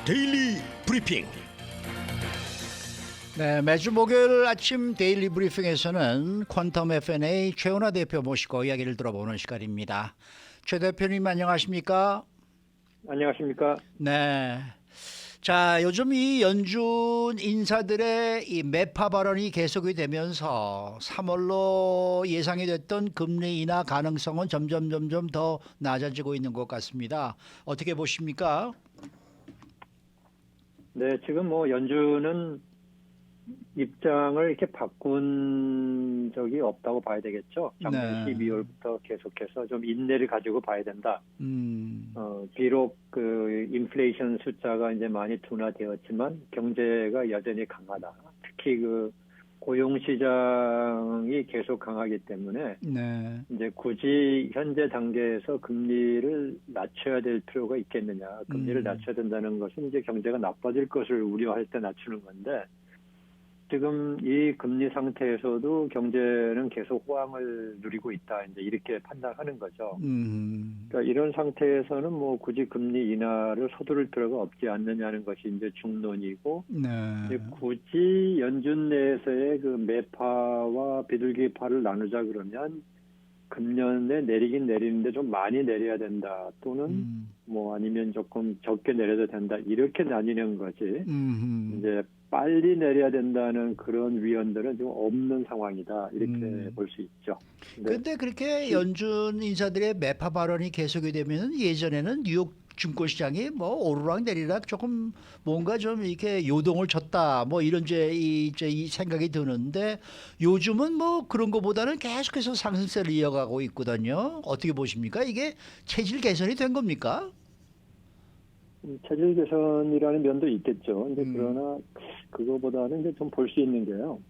데일리 브리핑. 네, 매주 목요일 아침 데일리 브리핑에서는 퀀텀 FNA 최은하 대표 모시고 이야기를 들어보는 시간입니다. 최 대표님 안녕하십니까? 안녕하십니까? 네. 자, 요즘 이 연준 인사들의 이 매파 발언이 계속이 되면서 3월로 예상이 됐던 금리 인하 가능성은 점점 더 낮아지고 있는 것 같습니다. 어떻게 보십니까? 네, 지금 연준은 입장을 이렇게 바꾼 적이 없다고 봐야 되겠죠. 작년 네. 12월부터 계속해서 좀 인내를 가지고 봐야 된다. 음. 비록 그 인플레이션 숫자가 이제 많이 둔화되었지만 경제가 여전히 강하다. 특히 그 고용 시장이 계속 강하기 때문에 네. 이제 굳이 현재 단계에서 금리를 낮춰야 될 필요가 있겠느냐. 금리를 낮춰야 된다는 것은 이제 경제가 나빠질 것을 우려할 때 낮추는 건데 지금 이 금리 상태에서도 경제는 계속 호황을 누리고 있다. 이제 이렇게 판단하는 거죠. 그러니까 이런 상태에서는 굳이 금리 인하를 서두를 필요가 없지 않느냐는 것이 이제 중론이고, 네. 이제 굳이 연준 내에서의 그 매파와 비둘기파를 나누자 그러면 금년에 내리긴 내리는데 좀 많이 내려야 된다. 또는 아니면 조금 적게 내려도 된다. 이렇게 나뉘는 거지. 이제 빨리 내려야 된다는 그런 위원들은 지금 없는 상황이다. 이렇게 볼 수 있죠. 그런데 그렇게 연준 인사들의 매파 발언이 계속이 되면 예전에는 뉴욕 증권시장이 오르락 내리락 조금 뭔가 좀 이렇게 요동을 쳤다 이런 이 생각이 드는데 요즘은 그런 것보다는 계속해서 상승세를 이어가고 있거든요. 어떻게 보십니까? 이게 체질 개선이 된 겁니까? 체질 개선이라는 면도 있겠죠. 근데 그러나 그거보다는 이제 좀 볼 수 있는 게요.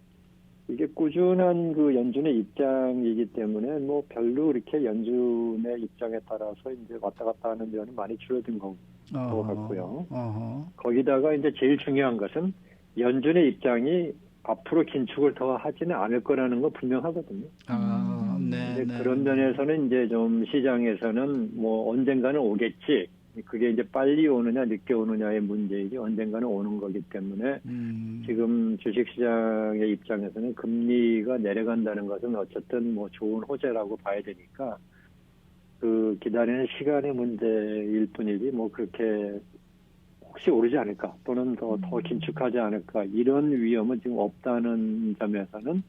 이게 꾸준한 그 연준의 입장이기 때문에 별로 이렇게 연준의 입장에 따라서 이제 왔다 갔다 하는 면은 많이 줄어든 것 같고요. 거기다가 이제 제일 중요한 것은 연준의 입장이 앞으로 긴축을 더 하지는 않을 거라는 건 분명하거든요. 네. 그런 면에서는 이제 좀 시장에서는 언젠가는 오겠지. 그게 이제 빨리 오느냐 늦게 오느냐의 문제이지 언젠가는 오는 거기 때문에 지금 주식시장의 입장에서는 금리가 내려간다는 것은 어쨌든 좋은 호재라고 봐야 되니까 그 기다리는 시간의 문제일 뿐이지 그렇게 혹시 오르지 않을까 또는 더 긴축하지 않을까 이런 위험은 지금 없다는 점에서는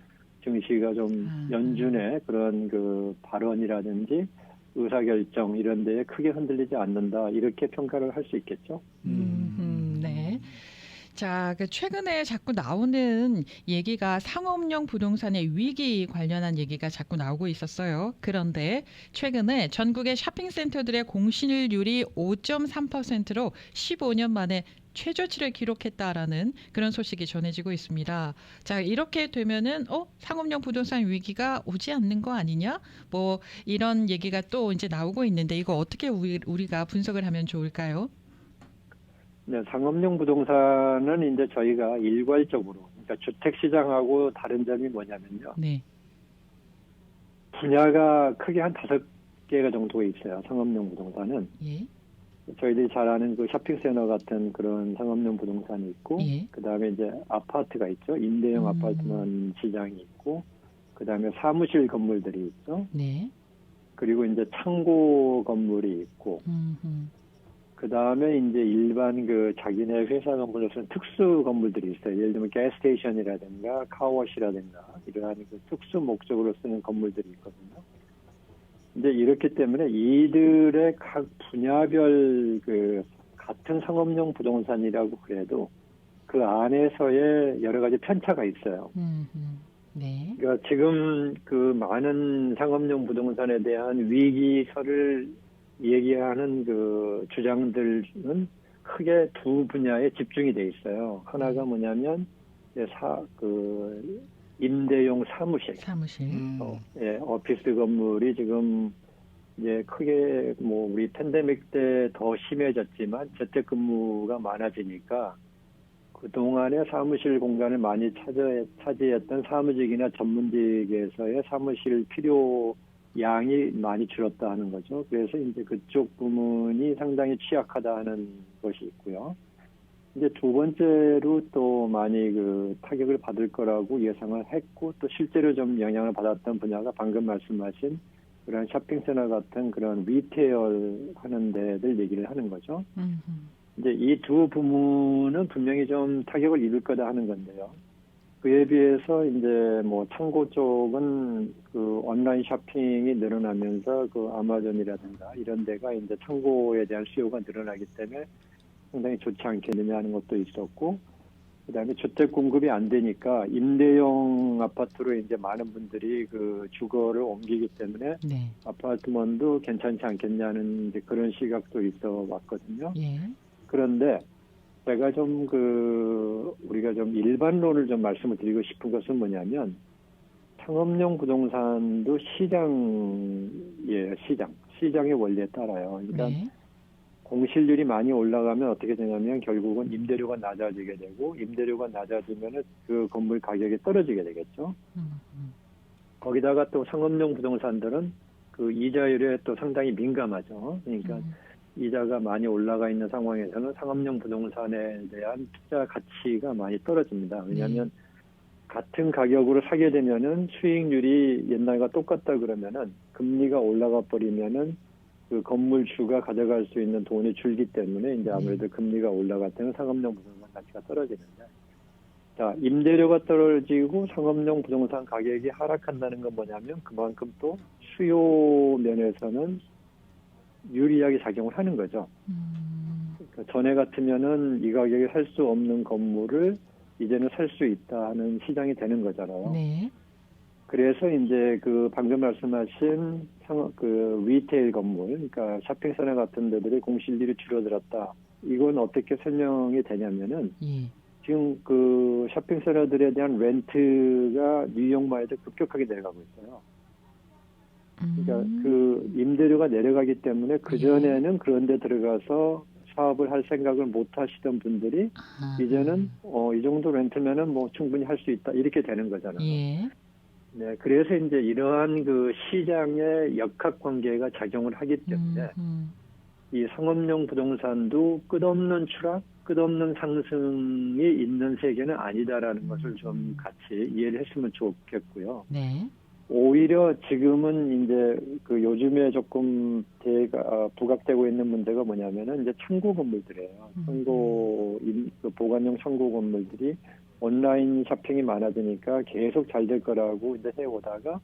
증시가 좀 연준의 그런 그 발언이라든지 의사결정 이런 데에 크게 흔들리지 않는다 이렇게 평가를 할 수 있겠죠. 네. 자, 최근에 자꾸 나오는 얘기가 상업용 부동산의 위기 관련한 얘기가 자꾸 나오고 있었어요. 그런데 최근에 전국의 쇼핑센터들의 공실률이 5.3%로 15년 만에 최저치를 기록했다라는 그런 소식이 전해지고 있습니다. 자, 이렇게 되면은 상업용 부동산 위기가 오지 않는 거 아니냐? 이런 얘기가 또 이제 나오고 있는데 이거 어떻게 우리가 분석을 하면 좋을까요? 네, 상업용 부동산은 이제 저희가 일괄적으로 그러니까 주택 시장하고 다른 점이 뭐냐면요. 네. 분야가 크게 한 5개가 정도가 있어요. 상업용 부동산은. 예. 저희들이 잘 아는 그 쇼핑센터 같은 그런 상업용 부동산이 있고, 예. 그 다음에 이제 아파트가 있죠. 임대형 아파트만 시장이 있고, 그 다음에 사무실 건물들이 있죠. 네. 그리고 이제 창고 건물이 있고, 그 다음에 이제 일반 그 자기네 회사 건물에서는 특수 건물들이 있어요. 예를 들면 가스스테이션이라든가 카워워시라든가 이러한 그 특수 목적으로 쓰는 건물들이 있거든요. 이제 이렇기 때문에 이들의 각 분야별 그 같은 상업용 부동산이라고 그래도 그 안에서의 여러 가지 편차가 있어요. 네. 그러니까 지금 그 많은 상업용 부동산에 대한 위기설을 얘기하는 그 주장들은 크게 두 분야에 집중이 돼 있어요. 하나가 뭐냐면 임대용 사무실. 오피스 건물이 지금 이제 크게 우리 팬데믹 때 더 심해졌지만 재택근무가 많아지니까 그동안에 사무실 공간을 많이 차지했던 사무직이나 전문직에서의 사무실 필요 양이 많이 줄었다 하는 거죠. 그래서 이제 그쪽 부문이 상당히 취약하다 하는 것이 있고요. 이제 두 번째로 또 많이 그 타격을 받을 거라고 예상을 했고 또 실제로 좀 영향을 받았던 분야가 방금 말씀하신 그런 쇼핑센터 같은 그런 리테일 하는 데들 얘기를 하는 거죠. 이제 이 두 부문은 분명히 좀 타격을 입을 거다 하는 건데요. 그에 비해서 이제 뭐 창고 쪽은 그 온라인 쇼핑이 늘어나면서 그 아마존이라든가 이런 데가 이제 창고에 대한 수요가 늘어나기 때문에 상당히 좋지 않겠느냐 하는 것도 있었고, 그다음에 주택 공급이 안 되니까 임대용 아파트로 이제 많은 분들이 그 주거를 옮기기 때문에 네. 아파트먼도 괜찮지 않겠냐는 이제 그런 시각도 있어 왔거든요. 예. 그런데 제가 좀 우리가 좀 일반론을 좀 말씀을 드리고 싶은 것은 뭐냐면 상업용 부동산도 시장이에요, 시장의 원리에 따라요. 그러니까 네. 공실률이 많이 올라가면 어떻게 되냐면 결국은 임대료가 낮아지게 되고 임대료가 낮아지면 그 건물 가격이 떨어지게 되겠죠. 거기다가 또 상업용 부동산들은 그 이자율에 또 상당히 민감하죠. 그러니까 이자가 많이 올라가 있는 상황에서는 상업용 부동산에 대한 투자 가치가 많이 떨어집니다. 왜냐하면 같은 가격으로 사게 되면은 수익률이 옛날과 똑같다 그러면은 금리가 올라가 버리면은 그 건물주가 가져갈 수 있는 돈이 줄기 때문에 이제 아무래도 금리가 올라갈 때는 상업용 부동산 가치가 떨어지는데, 자, 임대료가 떨어지고 상업용 부동산 가격이 하락한다는 건 뭐냐면 그만큼 또 수요 면에서는 유리하게 작용을 하는 거죠. 그러니까 전에 같으면은 이 가격에 살 수 없는 건물을 이제는 살 수 있다 하는 시장이 되는 거잖아요. 네. 그래서 이제 그 방금 말씀하신 그 리테일 건물, 그러니까 쇼핑센터 같은 데들의 공실률이 줄어들었다. 이건 어떻게 설명이 되냐면은 예. 지금 그 쇼핑센터들에 대한 렌트가 뉴욕마에도 급격하게 내려가고 있어요. 그러니까 그 임대료가 내려가기 때문에 그 전에는 그런 데 들어가서 사업을 할 생각을 못 하시던 분들이 이제는 이 정도 렌트면은 뭐 충분히 할 수 있다 이렇게 되는 거잖아요. 예. 네, 그래서 이제 이러한 그 시장의 역학관계가 작용을 하기 때문에 이 상업용 부동산도 끝없는 추락, 끝없는 상승이 있는 세계는 아니다라는 것을 좀 같이 이해를 했으면 좋겠고요. 네. 오히려 지금은 이제 그 요즘에 조금 부각되고 있는 문제가 뭐냐면은 이제 창고 건물들이에요. 그 보관용 창고 건물들이 온라인 쇼핑이 많아지니까 계속 잘 될 거라고 이제 해오다가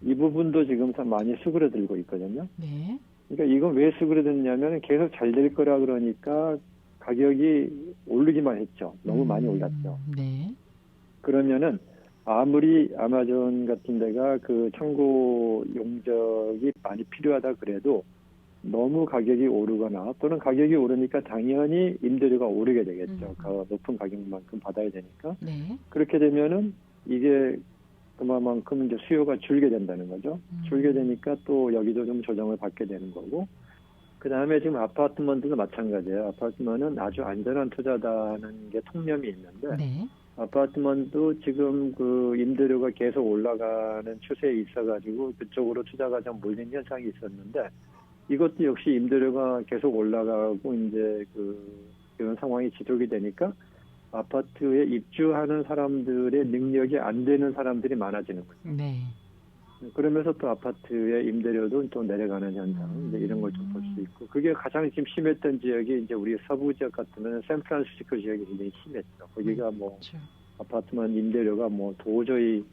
이 부분도 지금 많이 수그러들고 있거든요. 네. 그러니까 이건 왜 수그러드냐면 계속 잘 될 거라 그러니까 가격이 오르기만 했죠. 너무 많이 올랐죠. 네. 그러면은 아무리 아마존 같은 데가 그 창고 용적이 많이 필요하다 그래도 너무 가격이 오르거나 또는 가격이 오르니까 당연히 임대료가 오르게 되겠죠. 그 높은 가격만큼 받아야 되니까. 네. 그렇게 되면은 이게 그만큼 이제 수요가 줄게 된다는 거죠. 줄게 되니까 또 여기도 좀 조정을 받게 되는 거고. 그 다음에 지금 아파트먼트도 마찬가지예요. 아파트먼트는 아주 안전한 투자다는 게 통념이 있는데, 네. 아파트먼트도 지금 그 임대료가 계속 올라가는 추세에 있어가지고 그쪽으로 투자가 좀 몰린 현상이 있었는데, 이것도 역시 임대료가 계속 올라가고 이제 그런 상황이 지속이 되니까 아파트에 입주하는 사람들의 능력이 안 되는 사람들이 많아지는 거죠. 네. 그러면서 또 아파트의 임대료도 또 내려가는 현상, 이제 이런 걸 좀 볼 수 있고, 그게 가장 지금 심했던 지역이 이제 우리 서부 지역 같으면 샌프란시스코 지역이 굉장히 심했죠. 거기가 뭐 그렇죠. 아파트만 임대료가 뭐 도저히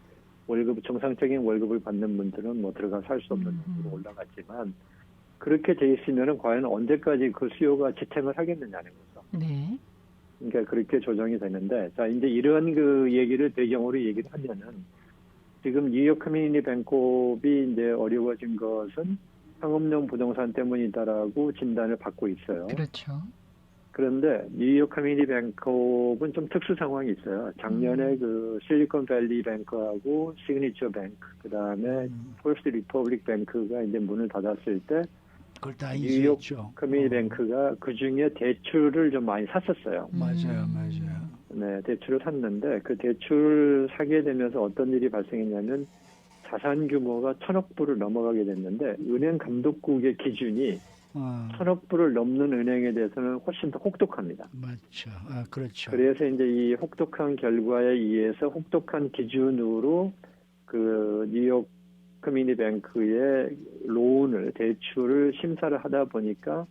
정상적인 월급을 받는 분들은 뭐 들어가 살 수 없는 정도로 올라갔지만, 그렇게 돼 있으면은 과연 언제까지 그 수요가 지탱을 하겠느냐는 거죠. 네. 그러니까 그렇게 조정이 되는데, 자, 이제 이런 그 얘기를 배경으로 얘기를 하면은, 지금 뉴욕 커뮤니티 뱅크업이 이제 어려워진 것은 상업용 부동산 때문이다라고 진단을 받고 있어요. 그렇죠. 그런데 뉴욕 커뮤니티 뱅크업은 좀 특수 상황이 있어요. 작년에 그 실리콘밸리 뱅크하고 시그니처 뱅크, 그 다음에 퍼스트 리퍼블릭 뱅크가 이제 문을 닫았을 때 그걸 다 뉴욕 인수했죠. 커뮤니티 뱅크가 그 중에 대출을 좀 많이 샀었어요. 맞아요, 맞아요. 네, 대출을 샀는데 그 대출을 사게 되면서 어떤 일이 발생했냐면 자산 규모가 1,000억 불을 넘어가게 됐는데 은행 감독국의 기준이 천억 불을 넘는 은행에 대해서는 훨씬 더 혹독합니다. 맞죠. 그렇죠. 그래서 이제 이 혹독한 결과에 의해서 혹독한 기준으로 그 뉴욕 커뮤니티 뱅크의 론을 대출을 심사를 하다 보니까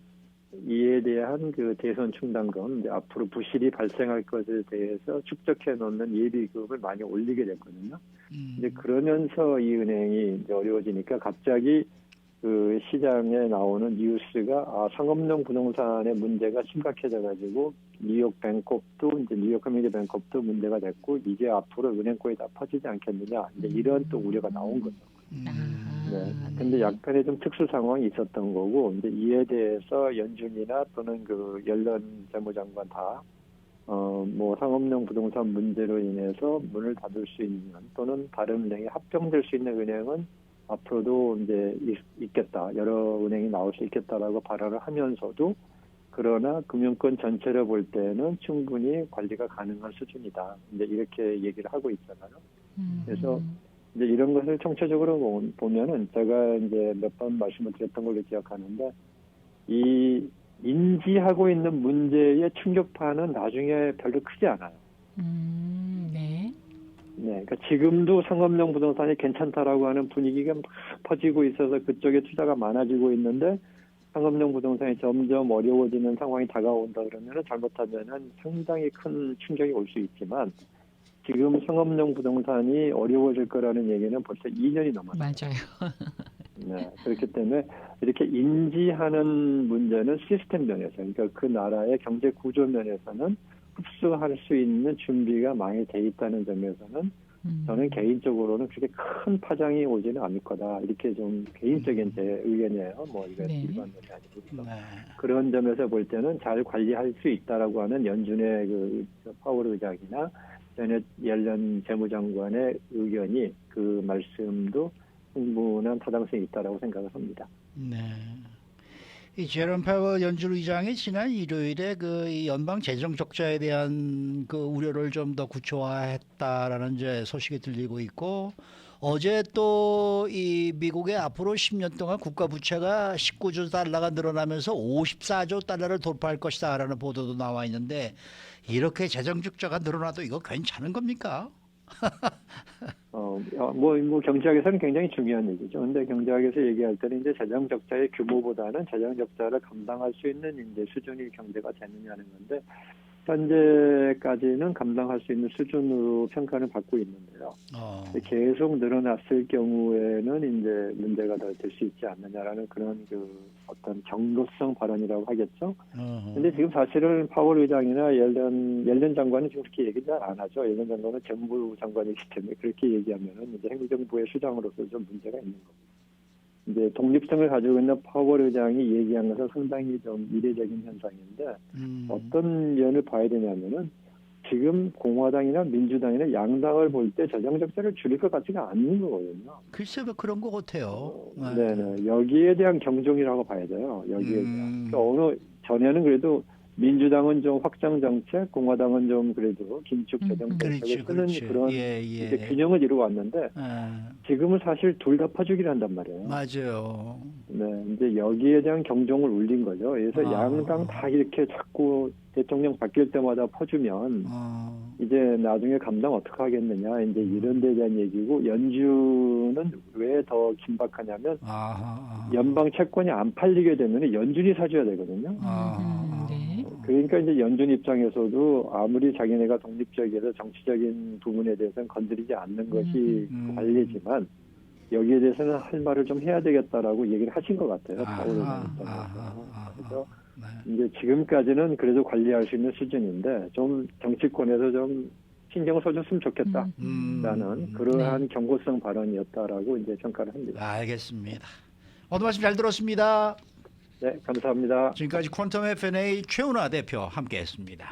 이에 대한 그 대손 충당금, 이제 앞으로 부실이 발생할 것에 대해서 축적해 놓는 예비금을 많이 올리게 됐거든요. 이제 그러면서 이 은행이 이제 어려워지니까 갑자기 그 시장에 나오는 뉴스가 상업용 부동산의 문제가 심각해져가지고 뉴욕 뱅컵도 이제 뉴욕 커뮤니티 뱅컵도 문제가 됐고 이제 앞으로 은행권이 다 퍼지지 않겠느냐 이제 이런 또 우려가 나온 거죠. 네. 근데 약간의 좀 특수 상황이 있었던 거고 이제 이에 대해서 연준이나 또는 그 옐런 재무장관 다 뭐 상업용 부동산 문제로 인해서 문을 닫을 수 있는 또는 다른 은행에 합병될 수 있는 은행은 앞으로도 이제 있겠다. 여러 은행이 나올 수 있겠다라고 발언을 하면서도 그러나 금융권 전체를 볼 때는 충분히 관리가 가능한 수준이다. 이제 이렇게 얘기를 하고 있잖아요. 그래서 이제 이런 것을 총체적으로 보면은 제가 이제 몇 번 말씀을 드렸던 걸로 기억하는데 이 인지하고 있는 문제의 충격파는 나중에 별로 크지 않아요. 네. 네, 그러니까 지금도 상업용 부동산이 괜찮다라고 하는 분위기가 막 퍼지고 있어서 그쪽에 투자가 많아지고 있는데 상업용 부동산이 점점 어려워지는 상황이 다가온다 그러면은 잘못하면은 상당히 큰 충격이 올 수 있지만 지금 상업용 부동산이 어려워질 거라는 얘기는 벌써 2년이 넘었어요. 맞아요. 네, 그렇기 때문에 이렇게 인지하는 문제는 시스템 면에서, 그러니까 그 나라의 경제 구조 면에서는 흡수할 수 있는 준비가 많이 돼 있다는 점에서는 저는 개인적으로는 그렇게 큰 파장이 오지는 않을 거다. 이렇게 좀 개인적인 제 의견이에요. 뭐 이거 네. 일반론이 아니고 네. 그런 점에서 볼 때는 잘 관리할 수 있다라고 하는 연준의 그 파월 의장이나 제넷 옐런 재무장관의 의견이 그 말씀도 충분한 타당성이 있다라고 생각을 합니다. 네. 이 제롬 파월 연준 의장이 지난 일요일에 그 연방 재정 적자에 대한 그 우려를 좀 더 구체화했다라는 이제 소식이 들리고 있고 어제 또 이 미국의 앞으로 10년 동안 국가 부채가 19조 달러가 늘어나면서 54조 달러를 돌파할 것이다라는 보도도 나와 있는데 이렇게 재정 적자가 늘어나도 이거 괜찮은 겁니까? 뭐 경제학에서는 굉장히 중요한 얘기죠. 근데 경제학에서 얘기할 때는 이제 재정 적자의 규모보다는 재정 적자를 감당할 수 있는 이제 수준이 경제가 되느냐는 건데 현재까지는 감당할 수 있는 수준으로 평가를 받고 있는데요. 계속 늘어났을 경우에는 이제 문제가 더 될 수 있지 않느냐라는 그런 그 어떤 경고성 발언이라고 하겠죠. 근데 지금 사실은 파월 의장이나 옐런 장관은 지금 그렇게 얘기 잘 안 하죠. 옐런 장관은 정부 장관이기 때문에 그렇게 얘기하면은 이제 행정부의 수장으로서 좀 문제가 있는 거고. 이제 독립성을 가지고 있는 파월 의장이 얘기한 것은 상당히 좀 이례적인 현상인데 어떤 면을 봐야 되냐면은 지금 공화당이나 민주당이나 양당을 볼 때 재정 적자를 줄일 것 같지가 않는 거거든요. 글쎄 뭐 그런 것 같아요. 네네. 여기에 대한 경종이라고 봐야 돼요. 여기에 대한. 그러니까 어느 전에는 그래도 민주당은 좀 확장 정책, 공화당은 좀 그래도 긴축 재정 정책을 쓰는 그런 이제 균형을 이루어왔는데 지금은 사실 둘 다 퍼주기를 한단 말이에요. 맞아요. 네, 이제 여기에 대한 경종을 울린 거죠. 그래서 양당 다 이렇게 자꾸 대통령 바뀔 때마다 퍼주면 이제 나중에 감당 어떻게 하겠느냐 이제 이런 데 대한 얘기고 연준은 왜 더 긴박하냐면 연방 채권이 안 팔리게 되면 연준이 사줘야 되거든요. 네. 그러니까 이제 연준 입장에서도 아무리 자기네가 독립적이어서 정치적인 부분에 대해서는 건드리지 않는 것이 관리지만 여기에 대해서는 할 말을 좀 해야 되겠다라고 얘기를 하신 것 같아요. 파월 의장 입장에서. 그래서 이제 지금까지는 그래도 관리할 수 있는 수준인데 좀 정치권에서 좀 신경 써줬으면 좋겠다라는 그러한 경고성 발언이었다라고 이제 평가를 합니다. 알겠습니다. 오늘 말씀 잘 들었습니다. 네, 감사합니다. 지금까지 퀀텀 FNA 최은하 대표 함께했습니다.